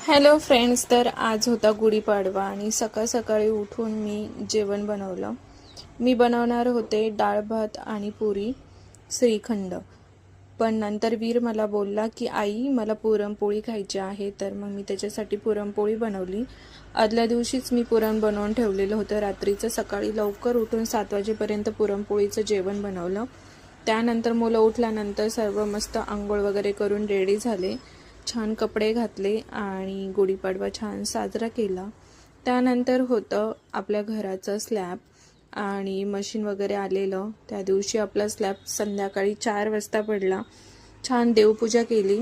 Hello friends, तर आज होता गुढीपाडवा आणि सकाळ सकाळी उठून मी जेवण बनवलं. मी बनवणार होते डाळ भात आणि पुरी श्रीखंड. पण नंतर वीर मला बोलला की आई मला पुरणपोळी खायची आहे, तर मग मी त्याच्यासाठी पुरणपोळी बनवली. आदल्या दिवशीच मी पुरण बनवून ठेवलेलं होतं रात्रीचं. सकाळी लवकर उठून 7 वाजेपर्यंत पुरणपोळीचं जेवण बनवलं. त्यानंतर मुलं उठल्यानंतर सर्व मस्त आंघोळ वगैरे करून रेडी झाले. छान कपडे घातले आणि गुढीपाडवा छान साजरा केला. त्यानंतर होतं आपल्या घराचं स्लॅब आणि मशीन वगैरे आलेलं. त्या दिवशी आपला स्लॅब संध्याकाळी 4 वाजता पडला. छान देवपूजा केली.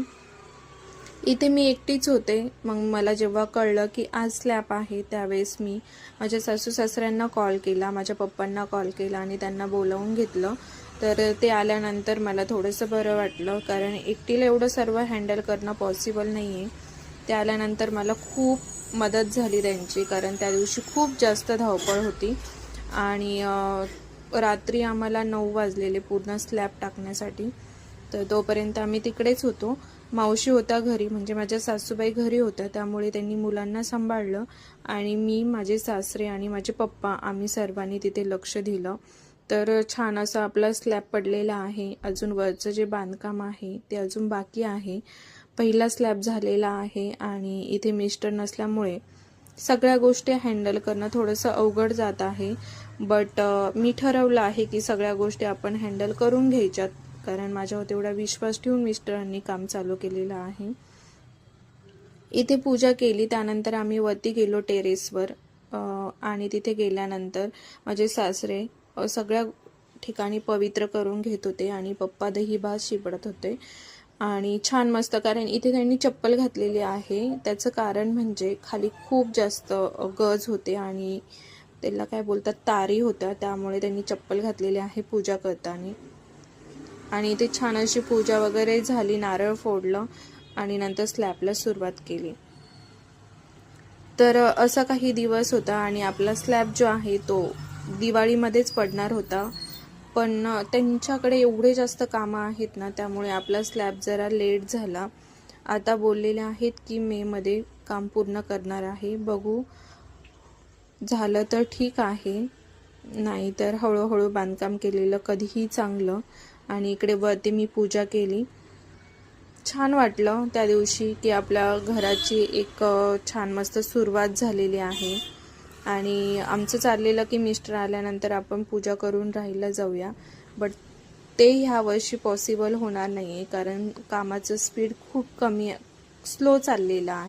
इथे मी एकटीच होते. मग मला जेव्हा कळलं की आज स्लॅब आहे, त्यावेळेस मी माझ्या सासू सासऱ्यांना कॉल केला, माझ्या पप्पांना कॉल केला आणि त्यांना बोलावून घेतलं. तर ते आल्यानंतर मला थोडंसं बरं वाटलं, कारण एकटीला एवढं सर्व हँडल करणं पॉसिबल नाही आहे. ते आल्यानंतर मला खूप मदत झाली त्यांची, कारण त्या दिवशी खूप जास्त धावपळ होती आणि रात्री आम्हाला 9 वाजलेले पूर्ण स्लॅब टाकण्यासाठी. तर तोपर्यंत आम्ही तिकडेच होतो. मावशी होता घरी, म्हणजे माझ्या सासूबाई घरी होत्या, त्यामुळे त्यांनी मुलांना सांभाळलं आणि मी, माझे सासरे आणि माझे पप्पा आम्ही सर्वांनी तिथे लक्ष दिलं. तर छान असा आपला स्लॅब पडलेला आहे. अजून वरचं जे बांधकाम आहे ते अजून बाकी आहे. पहिला स्लॅब झालेला आहे आणि इथे मिस्टर नसल्यामुळे सगळ्या गोष्टी हँडल करणं थोडंसं अवघड जात आहे. बट मी ठरवलं आहे की सगळ्या गोष्टी आपण हँडल करून घ्यायच्यात, कारण माझ्यावर तेवढा विश्वास ठेवून मिस्टरांनी काम चालू केलेलं आहे. इथे पूजा केली. त्यानंतर आम्ही वरती गेलो टेरेसवर आणि तिथे गेल्यानंतर माझे सासरे सगळ्या ठिकाणी पवित्र करून घेत होते आणि पप्पा दही भात शिपडत होते आणि छान मस्त, कारण इथे त्यांनी चप्पल घातलेली आहे. त्याचं कारण म्हणजे खाली खूप जास्त गज होते आणि त्याला काय बोलतात, तारी होत्या, त्यामुळे त्यांनी चप्पल घातलेली आहे पूजा करताना. आणि इथे छान अशी पूजा वगैरे झाली, नारळ फोडलं आणि नंतर स्लॅबला सुरुवात केली. तर असा काही दिवस होता आणि आपला स्लॅब जो आहे तो दिवाळीमध्येच पडणार होता. पण त्यांच्याकडे एवढे जास्त कामं आहेत ना, त्यामुळे आपला स्लॅब जरा लेट झाला. आता बोललेले आहेत की मेमध्ये काम पूर्ण करणार आहे. बघू, झालं तर ठीक आहे, नाही तर हळूहळू बांधकाम केलेलं कधीही चांगलं. आणि इकडे वरती मी पूजा केली. छान वाटलं त्या दिवशी की आपल्या घराची एक छान मस्त सुरुवात झालेली आहे. आणि आमचं चाललेलं की मिस्टर आल्यानंतर आपण पूजा करून राहायला जाऊया, बट ते ह्या वर्षी पॉसिबल होणार नाही आहे, कारण कामाचं स्पीड खूप कमी, स्लो चाललेलं आहे.